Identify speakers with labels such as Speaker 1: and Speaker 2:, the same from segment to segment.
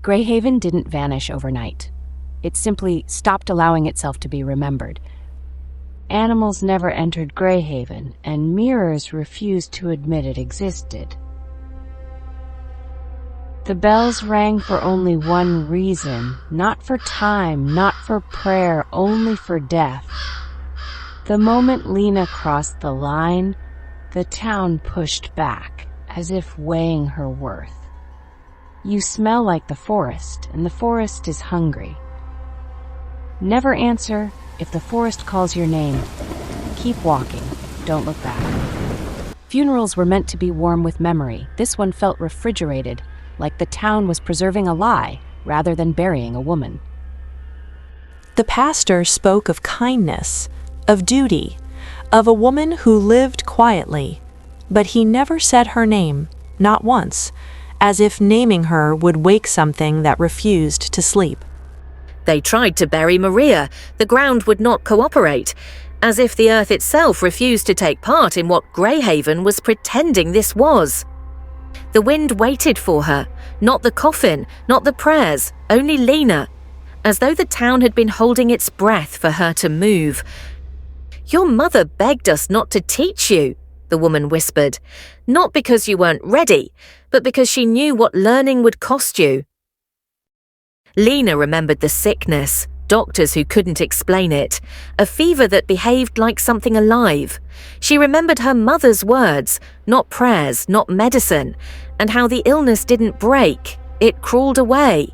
Speaker 1: Greyhaven didn't vanish overnight. It simply stopped allowing itself to be remembered. Animals never entered Greyhaven, and mirrors refused to admit it existed. The bells rang for only one reason, not for time, not for prayer, only for death. The moment Lena crossed the line, the town pushed back, as if weighing her worth. You smell like the forest, and the forest is hungry. Never answer if the forest calls your name. Keep walking, don't look back. Funerals were meant to be warm with memory. This one felt refrigerated, like the town was preserving a lie rather than burying a woman.
Speaker 2: The pastor spoke of kindness, of duty, of a woman who lived quietly, but he never said her name, not once, as if naming her would wake something that refused to sleep.
Speaker 3: They tried to bury Maria. The ground would not cooperate, as if the earth itself refused to take part in what Greyhaven was pretending this was. The wind waited for her, not the coffin, not the prayers, only Lena, as though the town had been holding its breath for her to move. "Your mother begged us not to teach you," the woman whispered, "not because you weren't ready, but because she knew what learning would cost you." Lena remembered the sickness, doctors who couldn't explain it, a fever that behaved like something alive. She remembered her mother's words, not prayers, not medicine, and how the illness didn't break, it crawled away.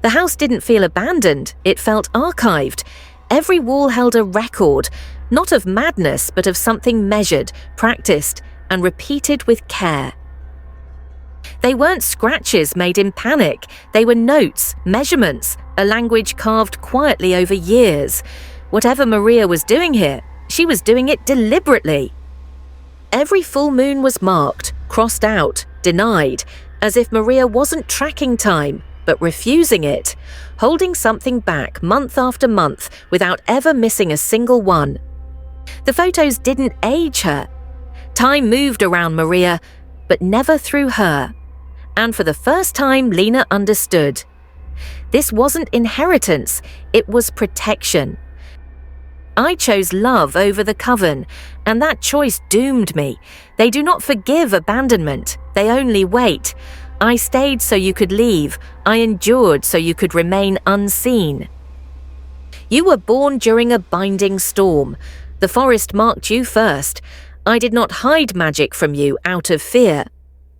Speaker 3: The house didn't feel abandoned, it felt archived. Every wall held a record, not of madness, but of something measured, practiced, and repeated with care. They weren't scratches made in panic. They were notes, measurements, a language carved quietly over years. Whatever Maria was doing here, she was doing it deliberately. Every full moon was marked, crossed out, denied, as if Maria wasn't tracking time, but refusing it, holding something back month after month without ever missing a single one. The photos didn't age her. Time moved around Maria, but never through her. And for the first time, Lena understood. This wasn't inheritance, it was protection. I chose love over the coven, and that choice doomed me. They do not forgive abandonment, they only wait. I stayed so you could leave, I endured so you could remain unseen. You were born during a binding storm. The forest marked you first. I did not hide magic from you out of fear.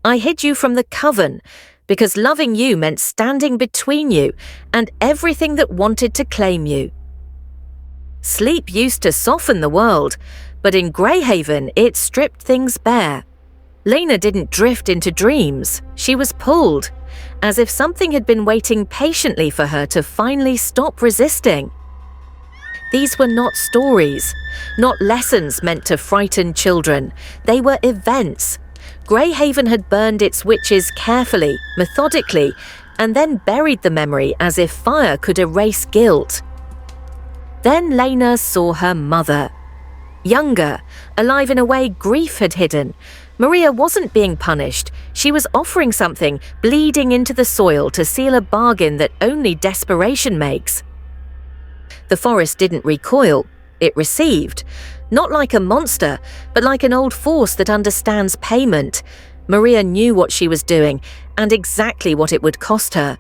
Speaker 3: I hid you from the coven, because loving you meant standing between you and everything that wanted to claim you. Sleep used to soften the world, but in Greyhaven it stripped things bare. Lena didn't drift into dreams, she was pulled, as if something had been waiting patiently for her to finally stop resisting. These were not stories, not lessons meant to frighten children. They were events. Greyhaven had burned its witches carefully, methodically, and then buried the memory as if fire could erase guilt. Then Lena saw her mother. Younger, alive in a way grief had hidden. Maria wasn't being punished. She was offering something, bleeding into the soil to seal a bargain that only desperation makes. The forest didn't recoil, it received. Not like a monster, but like an old force that understands payment. Maria knew what she was doing, and exactly what it would cost her.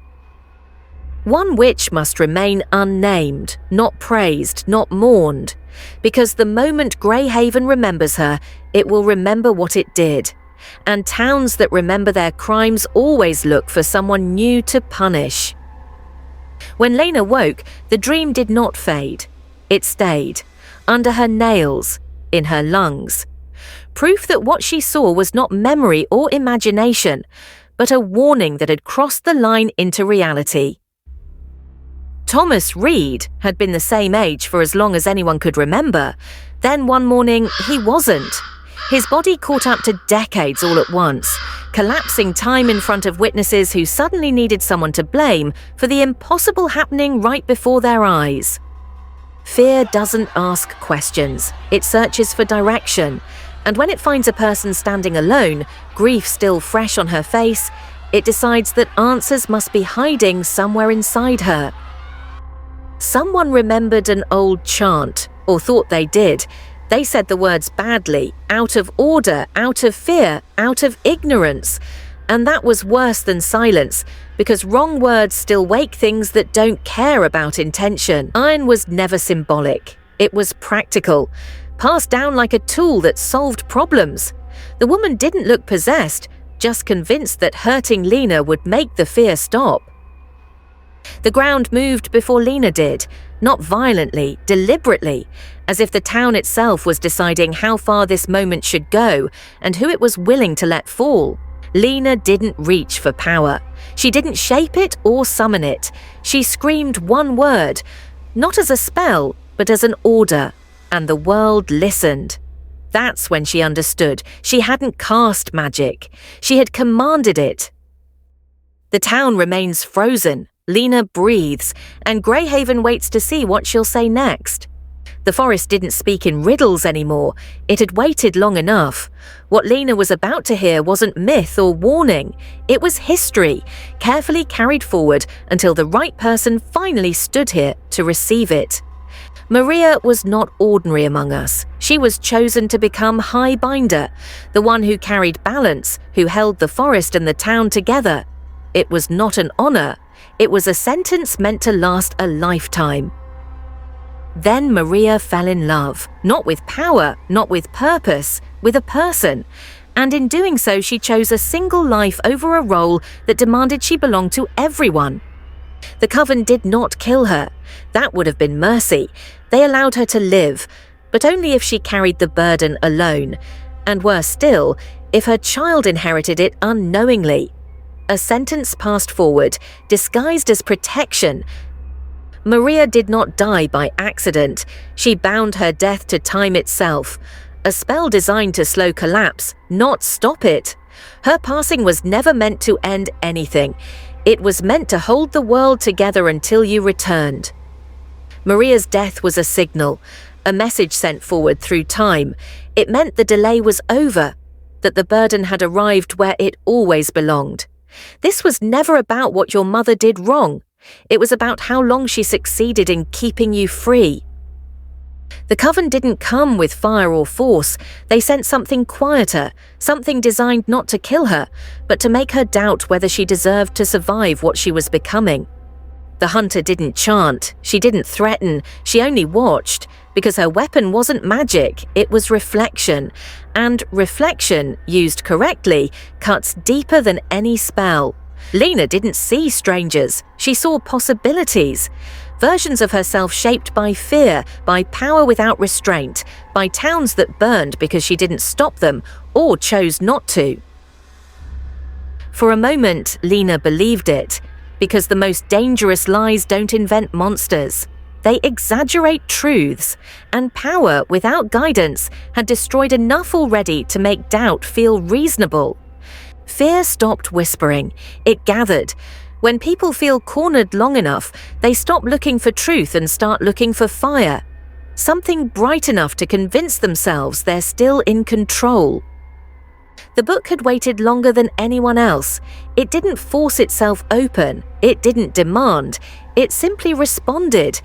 Speaker 3: One witch must remain unnamed, not praised, not mourned, because the moment Greyhaven remembers her, it will remember what it did. And towns that remember their crimes always look for someone new to punish. When Lena woke, the dream did not fade. It stayed. Under her nails, in her lungs. Proof that what she saw was not memory or imagination, but a warning that had crossed the line into reality. Thomas Reed had been the same age for as long as anyone could remember. Then one morning, he wasn't. His body caught up to decades all at once, collapsing time in front of witnesses who suddenly needed someone to blame for the impossible happening right before their eyes. Fear doesn't ask questions, it searches for direction, and when it finds a person standing alone, grief still fresh on her face, It decides that answers must be hiding somewhere inside her. Someone remembered an old chant, or thought they did. They said the words badly, out of order, out of fear, out of ignorance. And that was worse than silence, because wrong words still wake things that don't care about intention. Iron was never symbolic. It was practical, passed down like a tool that solved problems. The woman didn't look possessed, just convinced that hurting Lena would make the fear stop. The ground moved before Lena did, not violently, deliberately, as if the town itself was deciding how far this moment should go and who it was willing to let fall. Lena didn't reach for power. She didn't shape it or summon it. She screamed one word, not as a spell, but as an order, and the world listened. That's when she understood. She hadn't cast magic. She had commanded it. The town remains frozen. Lena breathes, and Greyhaven waits to see what she'll say next. The forest didn't speak in riddles anymore. It had waited long enough. What Lena was about to hear wasn't myth or warning. It was history, carefully carried forward until the right person finally stood here to receive it. Maria was not ordinary among us. She was chosen to become High Binder, the one who carried balance, who held the forest and the town together. It was not an honor. It was a sentence meant to last a lifetime. Then Maria fell in love, not with power, not with purpose, with a person. And in doing so, she chose a single life over a role that demanded she belong to everyone. The coven did not kill her. That would have been mercy. They allowed her to live, but only if she carried the burden alone. And worse still, if her child inherited it unknowingly. A sentence passed forward, disguised as protection. Maria did not die by accident. She bound her death to time itself. A spell designed to slow collapse, not stop it. Her passing was never meant to end anything. It was meant to hold the world together until you returned. Maria's death was a signal, a message sent forward through time. It meant the delay was over, that the burden had arrived where it always belonged. This was never about what your mother did wrong. It was about how long she succeeded in keeping you free. The coven didn't come with fire or force. They sent something quieter, something designed not to kill her, but to make her doubt whether she deserved to survive what she was becoming. The hunter didn't chant, she didn't threaten, she only watched, because her weapon wasn't magic, it was reflection. And reflection, used correctly, cuts deeper than any spell. Lena didn't see strangers, she saw possibilities. Versions of herself shaped by fear, by power without restraint, by towns that burned because she didn't stop them or chose not to. For a moment, Lena believed it, because the most dangerous lies don't invent monsters. They exaggerate truths, and power without guidance had destroyed enough already to make doubt feel reasonable. Fear stopped whispering. It gathered. When people feel cornered long enough, they stop looking for truth and start looking for fire. Something bright enough to convince themselves they're still in control. The book had waited longer than anyone else. It didn't force itself open. It didn't demand. It simply responded,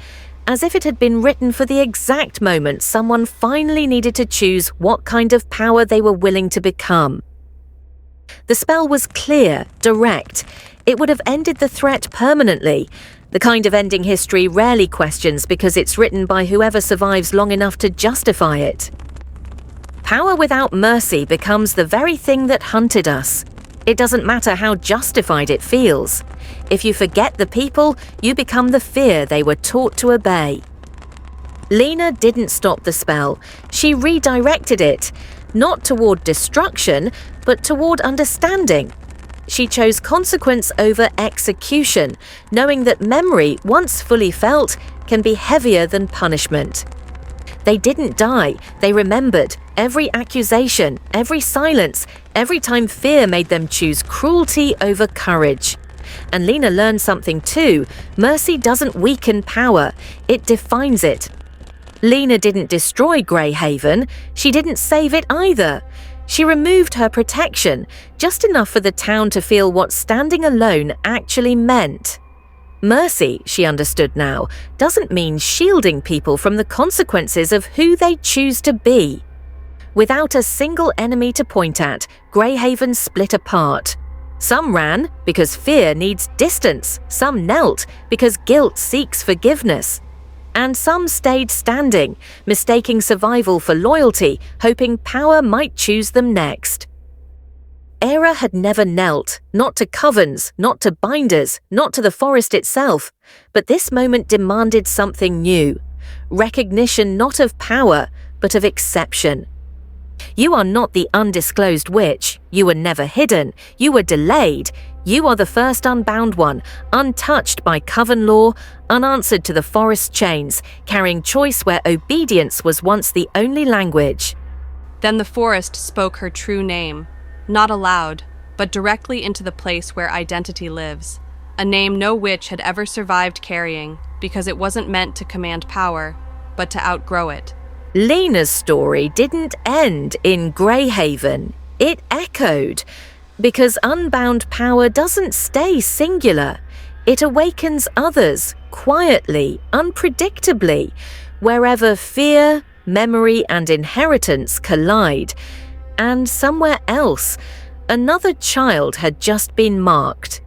Speaker 3: as if it had been written for the exact moment someone finally needed to choose what kind of power they were willing to become. The spell was clear, direct. It would have ended the threat permanently, the kind of ending history rarely questions because it's written by whoever survives long enough to justify it. Power without mercy becomes the very thing that hunted us. It doesn't matter how justified it feels. If you forget the people, you become the fear they were taught to obey. Lena didn't stop the spell. She redirected it, not toward destruction, but toward understanding. She chose consequence over execution, knowing that memory, once fully felt, can be heavier than punishment. They didn't die, they remembered every accusation, every silence, every time fear made them choose cruelty over courage. And Lena learned something too. Mercy doesn't weaken power, it defines it. Lena didn't destroy Greyhaven, she didn't save it either. She removed her protection, just enough for the town to feel what standing alone actually meant. Mercy, she understood now, doesn't mean shielding people from the consequences of who they choose to be. Without a single enemy to point at, Greyhaven split apart. Some ran because fear needs distance, some knelt because guilt seeks forgiveness. And some stayed standing, mistaking survival for loyalty, hoping power might choose them next. Era had never knelt, not to covens, not to binders, not to the forest itself, but this moment demanded something new. Recognition not of power, but of exception. You are not the undisclosed witch. You were never hidden. You were delayed. You are the first unbound one, untouched by coven law, unanswered to the forest chains, carrying choice where obedience was once the only language.
Speaker 4: Then the forest spoke her true name, not aloud, but directly into the place where identity lives, a name no witch had ever survived carrying, because it wasn't meant to command power, but to outgrow it.
Speaker 3: Lena's story didn't end in Greyhaven. It echoed, because unbound power doesn't stay singular. It awakens others, quietly, unpredictably, wherever fear, memory, and inheritance collide. And somewhere else, another child had just been marked,